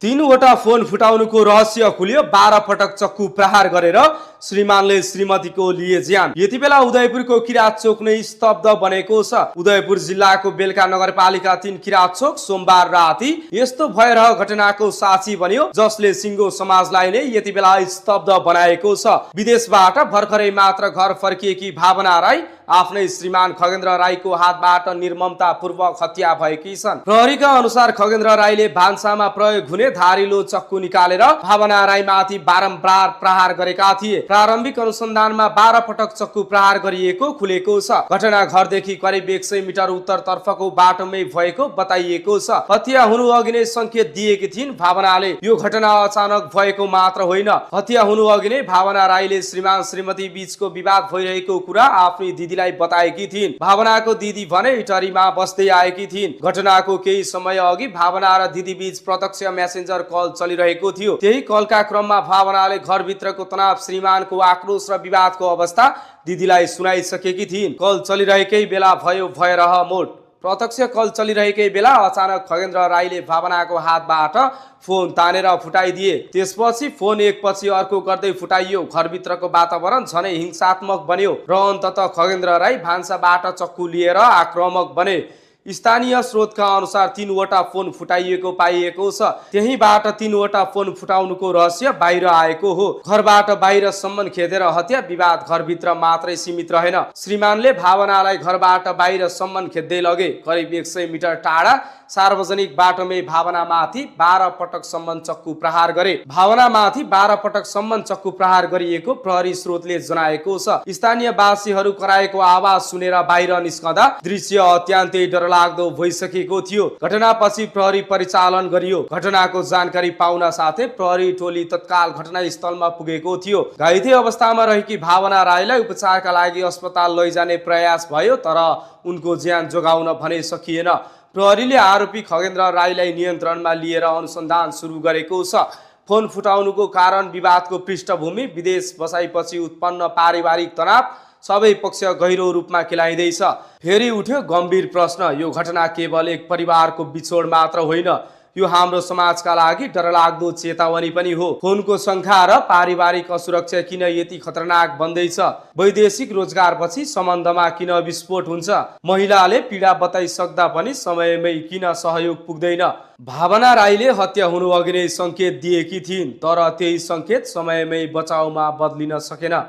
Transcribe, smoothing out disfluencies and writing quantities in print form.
तीनवटा फोन फुटाउनुको रहस्य खुल्यो। 12 पटक चक्कु प्रहार गरेर श्रीमानले श्रीमतीको लिए ज्यान। यति बेला उदयपुरको किरात चोक नै स्तब्ध बनेको छ। उदयपुर जिल्लाको बेलका नगरपालिका 3 किरात चोक सोमबार राति यस्तो भयरह घटनाको साक्षी बन्यो, जसले सिङ्गो समाजलाई नै यति बेला स्तब्ध बनाएको छ। विदेशबाट भर्खरै मात्र घर फर्किएकी भावना राई आफ्नै श्रीमान खगेन्द्र राईको हातबाट निर्ममतापूर्वक हत्या भएकी छन्। प्रहरीका अनुसार खगेन्द्र राईले भान्सामा प्रयोग हुने धारिलो चक्कु निकालेर भावना राईमाथि बारम्बार प्रहार गरेका थिए। प्रारम्भिक अनुसन्धानमा 12 पटक चक्कु प्रहार गरिएको खुलेको छ। घटना घरदेखि करिब 100 मिटर उत्तरतर्फको बाटोमै भएको बताइएको छ। हत्या हुनु अघि नै संकेत दिएकी थिइन् भावनाले। यो घटना अचानक भएको मात्र होइन, हत्या हुनु अघि नै भावना राईले श्रीमान श्रीमती बीचको विवाद भइरहेको कुरा आफ्नी दिदीलाई बताएकी थिइन्। भावनाको दिदी भने इटरीमा बस्दै आएकी थिइन्। घटनाको केही समय अघि भावना र दिदी बीच प्रत्यक्ष मेसेन्जर कल चलिरहेको थियो। त्यही कलका क्रममा भावनाले घरभित्रको तनाव, श्रीमानको आक्रोश र विवादको अवस्था दिदीलाई सुनाइसकेकी थिइन्। कल चलिरहेकै बेला भयो भयरह मोड। प्रत्यक्ष कल चलिरहेकै बेला अचानक खगेन्द्र राईले भावनाको हातबाट फोन तानेर फुटाइदिए। त्यसपछि फोन एकपछि अर्को गर्दै फुटाइयो। घरभित्रको वातावरण झनै हिंसात्मक बन्यो र अन्ततः खगेन्द्र राई भान्साबाट चक्कु लिएर आक्रामक बने। स्थानीय स्रोतका अनुसार 3वटा फोन फुटाइएको पाइएको छ। त्यहीबाट 3वटा फोन फुटाउनुको रहस्य बाहिर आएको हो। घरबाट बाहिरसम्म खेदेर हत्या। विवाद घरभित्र मात्रै सीमित रहेन। श्रीमानले भावनालाई घरबाट बाहिरसम्म खेद्दै लगे। करिब 100 मिटर टाढा सार्वजनिक बाटोमै भावनामाथि 12 पटकसम्म चक्कु प्रहार गरे। भावनामाथि 12 पटकसम्म चक्कु प्रहार गरिएको प्रहरी स्रोतले जनाएको छ। स्थानीय वासीहरू कराएको आवाज सुनेर बाहिर निस्कँदा दृश्य अत्यन्तै डरलाग्दो भइसकेको थियो। घटनापछि प्रहरी परिचालन गरियो। घटनाको जानकारी पाउन साथै प्रहरी टोली तत्काल घटनास्थलमा पुगेको थियो। घाइते अवस्थामा रहेकी भावना राईलाई उपचारका लागि अस्पताल लैजाने प्रयास भयो, तर उनको ज्यान जोगाउन भने सकिएन। प्रहरीले आरोपी खगेन्द्र राईलाई नियन्त्रणमा लिएर अनुसन्धान सुरु गरेको छ। फोन फुटाउनुको कारण, विवादको पृष्ठभूमि, विदेश बसाइपछि उत्पन्न पारिवारिक तनाव सबै पक्ष गहिरो रूपमा खेलाइँदैछ। फेरि उठ्यो गम्भीर प्रश्न, यो घटना केवल एक परिवारको बिछोड मात्र होइन, यो हाम्रो समाजका लागि डरलाग्दो चेतावनी पनि हो। फोनको शङ्का र पारिवारिक असुरक्षा किन यति खतरनाक बन्दैछ? वैदेशिक रोजगारपछि सम्बन्धमा किन विस्फोट हुन्छ? महिलाले पीडा बताइसक्दा पनि समयमै किन सहयोग पुग्दैन? भावना राईले हत्या हुनु अघि नै संकेत दिएकी थिइन्, तर त्यही संकेत समयमै बचाउमा बदलिन सकेन।